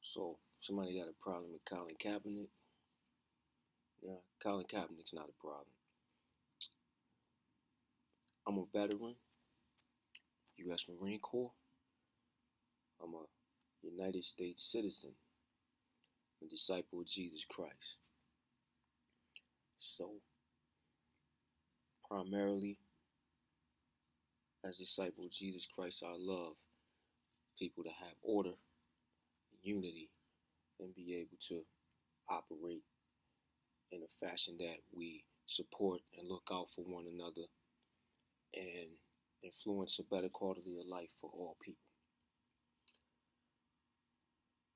So somebody got a problem with Colin Kaepernick? Yeah, Colin Kaepernick's not a problem. I'm a veteran, U.S. Marine Corps. I'm a United States citizen, a disciple of Jesus Christ. So primarily, as a disciple of Jesus Christ, I love people to have order, unity, and be able to operate in a fashion that we support and look out for one another and influence a better quality of life for all people.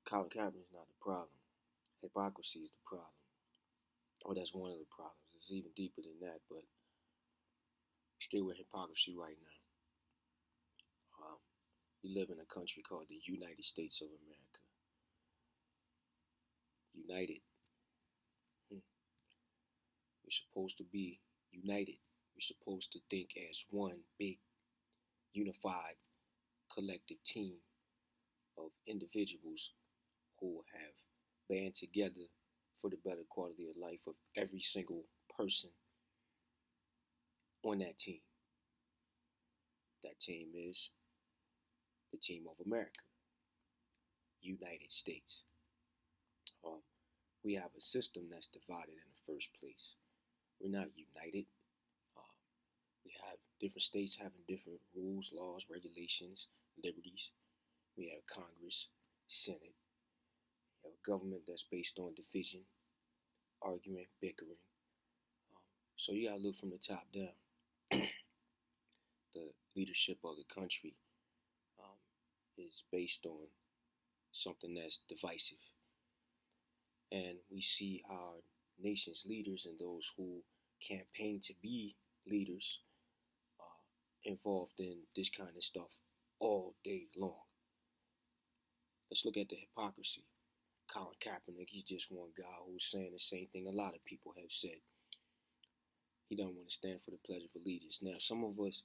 Colin Kaepernick is not the problem. Hypocrisy is the problem. Or that's one of the problems. It's even deeper than that, but stay with hypocrisy right now. We live in a country called the United States of America. United. We're supposed to be united. We're supposed to think as one big, unified, collective team of individuals who have band together for the better quality of life of every single person on that team. That team is the team of America, United States. We have a system that's divided in the first place. We're not united. We have different states having different rules, laws, regulations, liberties. We have Congress, Senate. We have a government that's based on division, argument, bickering. So you gotta look from the top down. The leadership of the country is based on something that's divisive. And we see our nation's leaders and those who campaign to be leaders involved in this kind of stuff all day long. Let's look at the hypocrisy. Colin Kaepernick, he's just one guy who's saying the same thing a lot of people have said. He doesn't want to stand for the Pledge of Allegiance. Now, some of us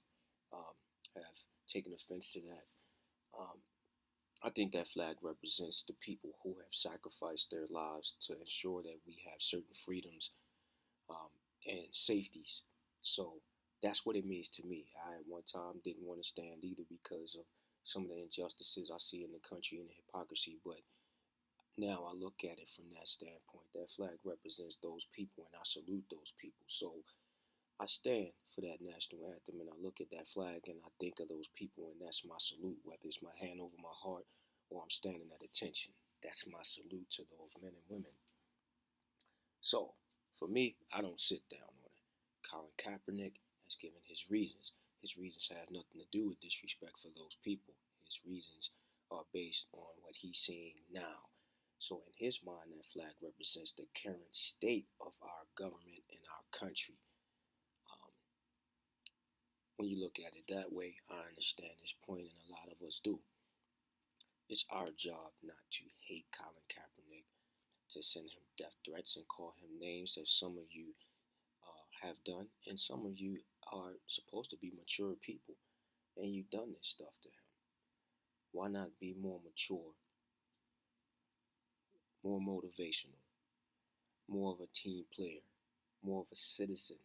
have taken offense to that. I think that flag represents the people who have sacrificed their lives to ensure that we have certain freedoms and safeties. So that's what it means to me. I at one time didn't want to stand either because of some of the injustices I see in the country and the hypocrisy, but now I look at it from that standpoint. That flag represents those people, and I salute those people. So I stand for that national anthem, and I look at that flag, and I think of those people, and that's my salute. Whether it's my hand over my heart or I'm standing at attention, that's my salute to those men and women. So for me, I don't sit down on it. Colin Kaepernick has given his reasons. His reasons have nothing to do with disrespect for those people. His reasons are based on what he's seeing now. So in his mind, that flag represents the current state of our government and our country. When you look at it that way, I understand his point, and a lot of us do. It's our job not to hate Colin Kaepernick, to send him death threats and call him names that some of you have done, and some of you are supposed to be mature people, and you've done this stuff to him. Why not be more mature, more motivational, more of a team player, more of a citizen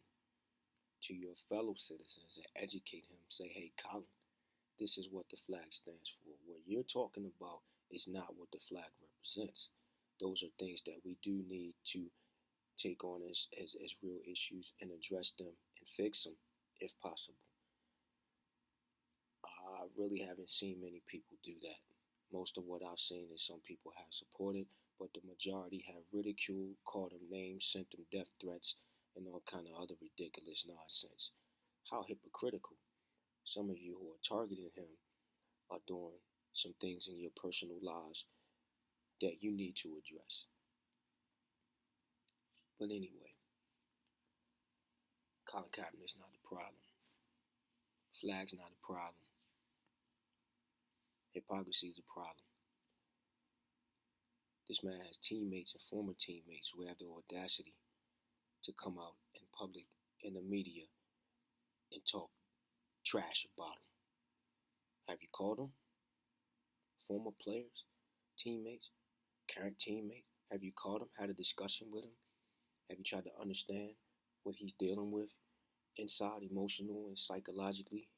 to your fellow citizens and educate him? Say, hey, Colin, this is what the flag stands for. What you're talking about is not what the flag represents. Those are things that we do need to take on as real issues and address them and fix them if possible. I really haven't seen many people do that. Most of what I've seen is some people have supported, but the majority have ridiculed, called him names, sent him death threats, and all kind of other ridiculous nonsense. How hypocritical. Some of you who are targeting him are doing some things in your personal lives that you need to address. But anyway, Colin Kaepernick's not the problem. Flag's not a problem. Hypocrisy is a problem. This man has teammates and former teammates who have the audacity to come out in public, in the media, and talk trash about him. Have you called them? Former players, teammates? current teammate? Have you called him, had a discussion with him? Have you tried to understand what he's dealing with inside, emotional and psychologically,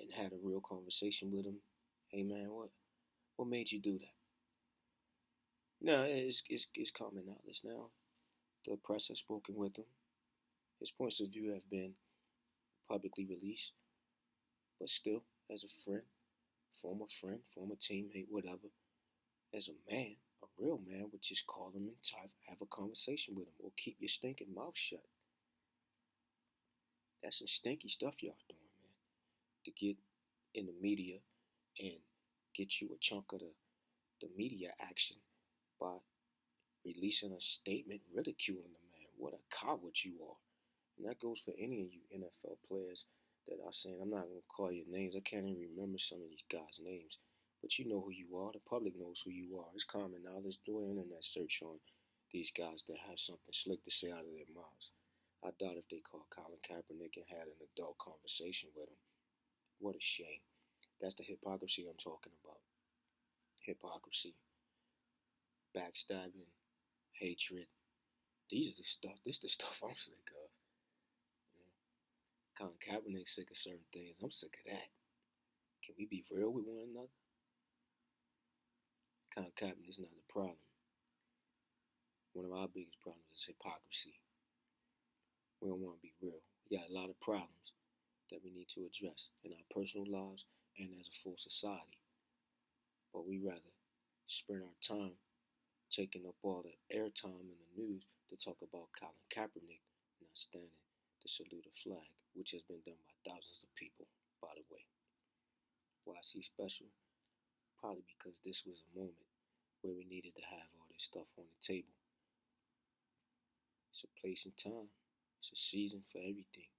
and had a real conversation with him? Hey man, what made you do that? No, it's common knowledge now. The press has spoken with him. His points of view have been publicly released, but still, as a friend, former teammate, whatever, as a man, a real man would just call him and have a conversation with him, or keep your stinking mouth shut. That's some stinky stuff y'all doing, man. To get in the media and get you a chunk of the media action by releasing a statement ridiculing the man. What a coward you are. And that goes for any of you NFL players that are saying, I'm not going to call your names. I can't even remember some of these guys' names. But you know who you are. The public knows who you are. It's common knowledge. Do an internet search on these guys that have something slick to say out of their mouths. I doubt if they called Colin Kaepernick and had an adult conversation with him. What a shame. That's the hypocrisy I'm talking about. Hypocrisy, backstabbing, hatred. This is the stuff I'm sick of. You know, Colin Kaepernick's sick of certain things. I'm sick of that. Can we be real with one another? Colin Kaepernick's not the problem. One of our biggest problems is hypocrisy. We don't want to be real. We got a lot of problems that we need to address in our personal lives and as a full society. But we rather spend our time taking up all the airtime in the news to talk about Colin Kaepernick not standing to salute a flag, which has been done by thousands of people, by the way. Why is he special? Probably because this was a moment where we needed to have all this stuff on the table. It's a place and time. It's a season for everything.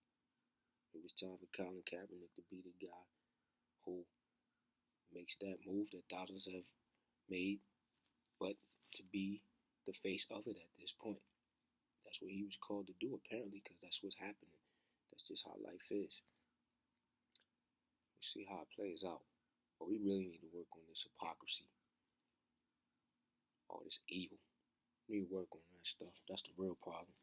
It was time for Colin Kaepernick to be the guy who makes that move that thousands have made, but to be the face of it at this point. That's what he was called to do, apparently, because that's what's happening. That's just how life is. We'll see how it plays out. But we really need to work on this hypocrisy. All this evil. We need to work on that stuff. That's the real problem.